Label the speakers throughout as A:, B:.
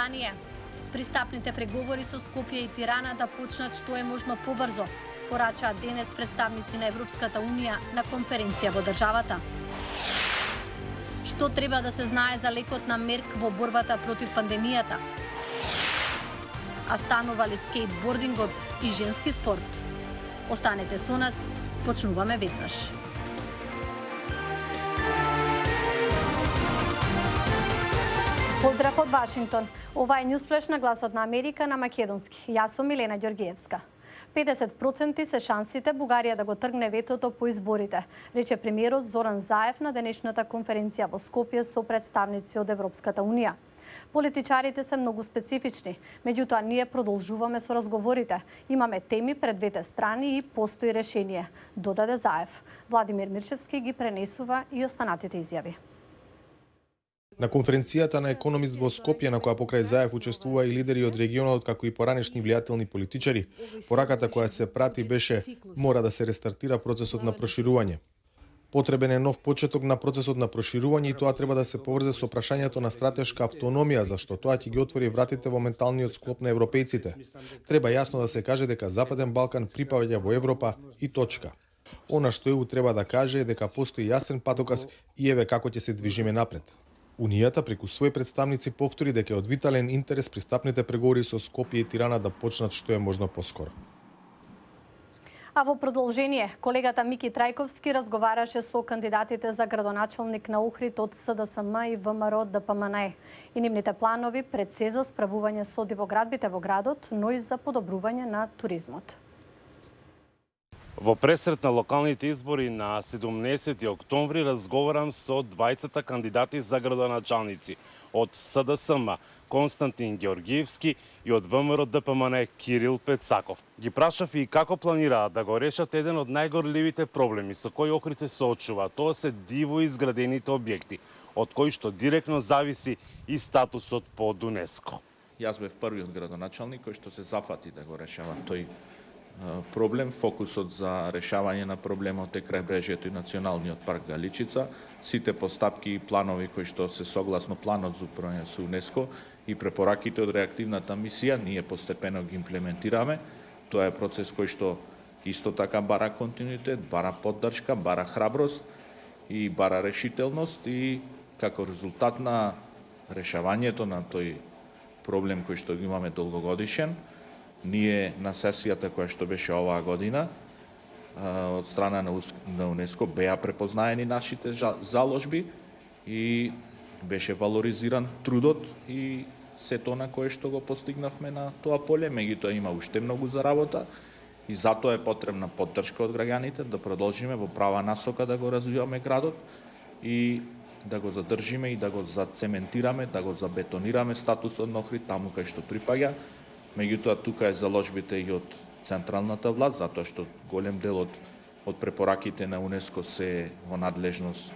A: послание. Пристапните преговори со Скопје и Тирана да почнат што е можно побрзо, порачаат денес представници на Европската Унија на конференција во државата. Што треба да се знае за лекот на Мерк во борбата против пандемијата? А станува ли скейтбордингот и женски спорт? Останете со нас, почнуваме веднаш. Поздрав од Вашингтон. Ова е Ньюсфлеш на Гласот на Америка на македонски. Јас сум Милена Ѓоргиевска. 50% се шансите Бугарија да го тргне ветото по изборите, рече премиерот Зоран Заев на денешната конференција во Скопје со представници од Европската Унија. Политичарите се многу специфични, меѓутоа ние продолжуваме со разговорите. Имаме теми пред двете страни и постои решение, додаде Заев. Владимир Мирчевски ги пренесува и останатите изјави.
B: На конференцијата на Економист во Скопје, на која покрај Заев учествува и лидери од регионот, како и поранешни влијателни политичари, пораката која се прати беше: мора да се рестартира процесот на проширување. Потребен е нов почеток на процесот на проширување и тоа треба да се поврзе со прашањето на стратешка автономија, зашто тоа ќе ги отвори вратите во менталниот склоп на европејците. Треба јасно да се каже дека Западен Балкан припаѓа во Европа и точка. Она што ЕУ треба да каже е дека постои јасен патоказ и еве како ќе се движиме напред. Унијата преку своји представници повтори дека е од витален интерес пристапните преговори со Скопје и Тирана да почнат што е можно поскоро.
A: А во продолжение, колегата Мики Трајковски разговараше со кандидатите за градоначалник на Охрид од СДСМ и ВМРО ДПМНЕ и нивните планови пред се за справување со дивоградбите во градот, но и за подобрување на туризмот.
C: Во пресрет на локалните избори на 17 октомври разговарам со двајцата кандидати за градоначалници од СДСМ Константин Ѓоргиевски и од ВМРО ДПМНЕ Кирил Пецаков. Ги прашав и како планираат да го решат еден од најгорливите проблеми со кои Охрид се соочува. Тоа се диво изградените објекти, од кои што директно зависи и статусот по ЮНЕСКО.
D: Јас бев првиот градоначалник кој што се зафати да го решава тој проблем. Фокусот за решавање на проблемот е крајбрежјето и Националниот парк Галичица. Сите постапки и планови кои што се согласно планот за управување со ЮНЕСКО и препораките од реактивната мисија, ние постепено ги имплементираме. Тоа е процес кој што исто така бара континуитет, бара поддршка, бара храброст и бара решителност и како резултат на решавањето на тој проблем кој што го имаме долгогодишен, ние на сесијата која што беше оваа година од страна на ЮНЕСКО беа препознаени нашите заложби и беше валоризиран трудот и сето на кое што го постигнавме на тоа поле. Меѓутоа има уште многу за работа и затоа е потребна поддршка од граѓаните да продолжиме во права насока да го развиваме градот и да го задржиме и да го зацементираме, да го забетонираме статусот на Охрид таму кај што припаѓа. Меѓутоа, тука е заложбите и од централната власт, затоа што голем дел од препораките на ЮНЕСКО се во надлежност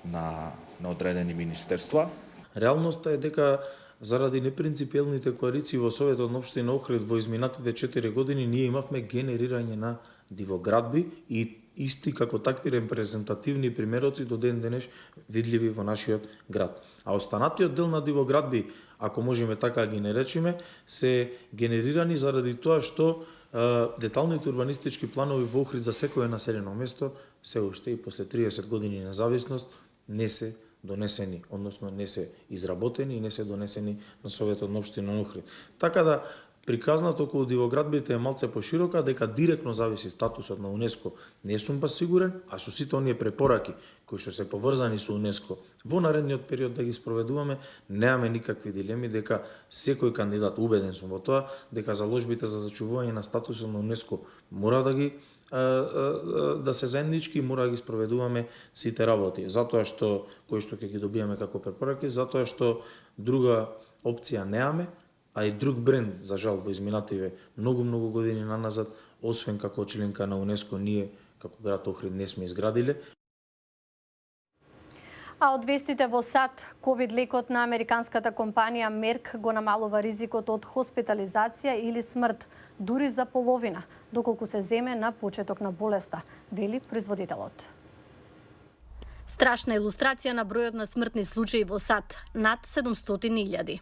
D: на одредени министерства.
E: Реалноста е дека заради непринципиелните коалиции во Советот на општина Охрид во изминатите 4 години ние имавме генерирање на дивоградби и исти како такви репрезентативни примероци до ден денеш видливи во нашиот град. А останатиот дел на дивоградби, ако можеме така ги наречеме, се генерирани заради тоа што деталните урбанистички планови во Охрид за секое населено место се уште и после 30 години независност не се донесени, односно не се изработени и не се донесени на Советот на општина Охрид. Така да приказната околу дивоградбите е малце поширока, дека директно зависи статусот на ЮНЕСКО. Не сум па сигурен, а со сите оние препораки кои што се поврзани со ЮНЕСКО во наредниот период да ги спроведуваме, немаме никакви дилеми дека секој кандидат, убеден сум во тоа, дека заложбите за зачувување на статусот на ЮНЕСКО мора да ги да се заеднички и мора да ги спроведуваме сите работи. Затоа што кои што ќе ги добиеме како препораки, затоа што друга опција немаме, а и друг бренд, за жал, во изминативе многу години наназад, освен како членка на ЮНЕСКО, ние како град Охрид не сме изградиле.
A: А од вестите во САД, ковид лекот на американската компанија Мерк го намалува ризикот од хоспитализација или смрт, дури за половина, доколку се земе на почеток на болеста, вели производителот. Страшна илустрација на бројот на смртни случаи во САД, над 700.000.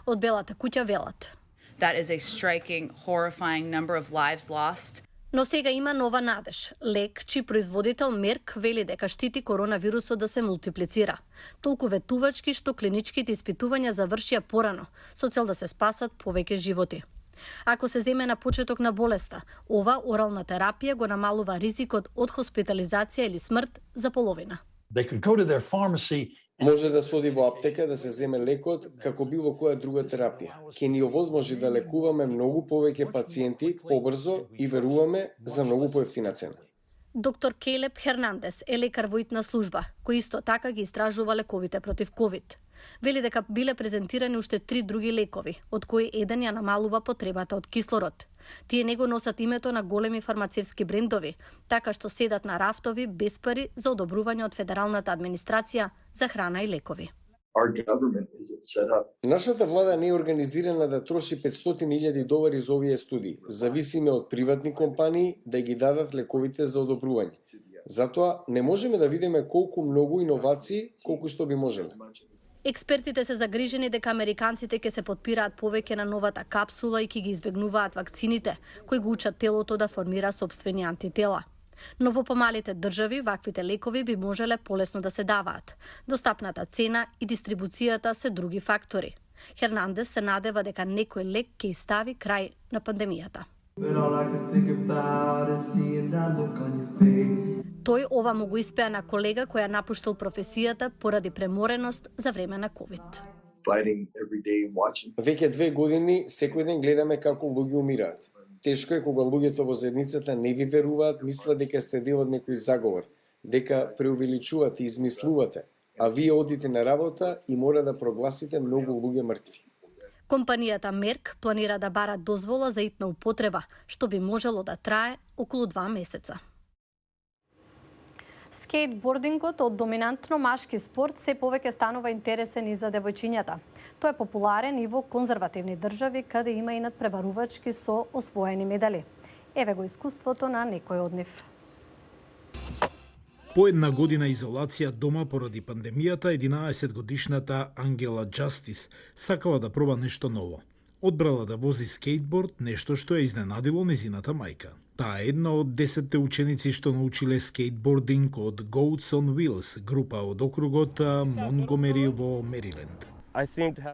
A: Од Белата куќа велат.
F: That is a striking, horrifying number of lives lost.
A: Но сега има нова надеж. Лек, чиј производител Мерк вели дека штити коронавирусот да се мултиплицира. Толку ветувачки што клиничките испитувања завршија порано, со цел да се спасат повеќе животи. Ако се земе на почеток на болеста, ова орална терапија го намалува ризикот од хоспитализација или смрт за половина.
G: They could go to their pharmacy.
H: Може да се оди во аптека да се земе лекот како било која друга терапија. Ке ни овозможи да лекуваме многу повеќе пациенти побрзо и веруваме за многу поевтина цена.
A: Доктор Келеп Хернандес е лекар во итна служба, кој исто така ги истражува лековите против ковид. Вели дека биле презентирани уште 3 други лекови, од кои еден ја намалува потребата од кислород. Тие не го носат името на големи фармацевски брендови, така што седат на рафтови без пари за одобрување од федералната администрација за храна и лекови.
H: Нашата влада не е организирана да троши $500,000 за овие студии. Зависиме од приватни компании да ги дадат лековите за одобрување. Затоа не можеме да видиме колку многу иновации колку што би можеле.
A: Експертите се загрижени дека американците ќе се подпираат повеќе на новата капсула и ќе ги избегнуваат вакцините, кои го учат телото да формира сопствени антитела. Но во помалите држави ваквите лекови би можеле полесно да се даваат. Достапната цена и дистрибуцијата се други фактори. Хернандес се надева дека некој лек ќе стави крај на пандемијата. Тој ова му го испеа на колега која напуштил професијата поради премореност за време на ковид.
H: Веќе 2 години секој ден гледаме како луѓе умираат. Тешко е кога луѓето во заедницата не ви веруваат, мислат дека сте дел од некој заговор, дека преувеличувате и измислувате, а вие одите на работа и мора да прогласите многу луѓе мртви.
A: Компанијата Мерк планира да бара дозвола за итна употреба, што би можело да трае околу 2 месеца. Скейтбордингот од доминантно машки спорт се повеќе станува интересен и за девојчињата. Тој е популарен и во конзервативни држави, каде има и надпреварувачки со освоени медали. Еве го искуството на некој од нив.
I: По една година изолација дома поради пандемијата, 11-годишната Ангела Джастис сакала да проба нешто ново. Одбрала да вози скейтборд, нешто што ја изненадило незината мајка. Таа е една од 10 ученици што научиле скейтбординг од Goats on Wheels, група од округот Монгомери во Мериленд.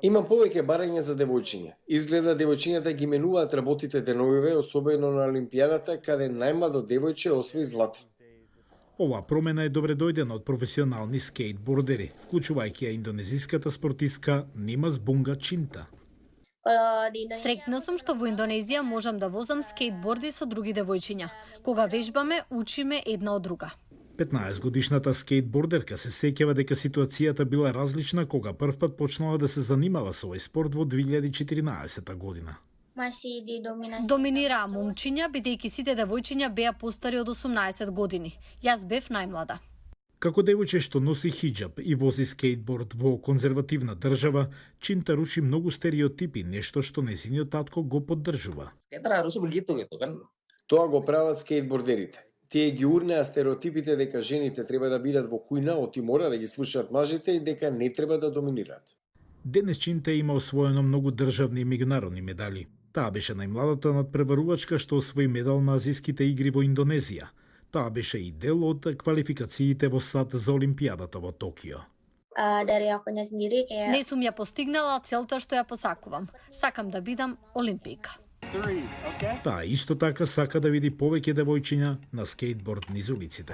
H: Имам повеќе барање за девојчиња. Изгледа девојчињата ги менуваат работите деновиве, особено на Олимпијадата, каде најмладо девојче освои злато.
I: Ова промена е добре дојдена од професионални скейтбордери, вклучувајќи ја индонезиската спортистка Нимас Бунга Чинта.
A: Среќна сум што во Индонезија можам да возам скейтборди со други девојчиња. Кога вежбаме, учиме една од друга.
I: 15-годишната скейтбордерка се сеќава дека ситуацијата била различна кога првпат почнала да се занимава со овој спорт во 2014 година.
A: Доминираа момчиња, бидејќи сите девојчиња беа постари од 18 години. Јас бев најмлада.
I: Како девојче што носи хиџаб и вози скейтборд во конзервативна држава, Чинта руши многу стереотипи, нешто што незиниот татко го поддржува.
H: Тоа го прават скейтбордерите. Тие ги урнеа стереотипите дека жените треба да бидат во кујна, оти мора да ги слушаат мажите и дека не треба да доминираат.
I: Денес Чинта има освоено многу државни и меѓународни медали. Таа беше најмладата надпреварувачка што освои медал на Азиските игри во Индонезија. Таа беше и дел од квалификациите во САД за Олимпијадата во Токио.
A: Не сум ја постигнала целта што ја посакувам. Сакам да бидам олимпијка.
I: Таа исто така сака да види повеќе девојчиња на скейтборд низ улиците.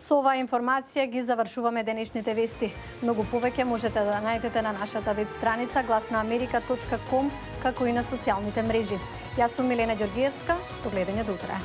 A: Со оваа информација ги завршуваме денешните вести. Многу повеќе можете да најдете на нашата веб страница glasnaamerika.com, како и на социјалните мрежи. Јас сум Милена Ѓоргиевска, до гледање до утре.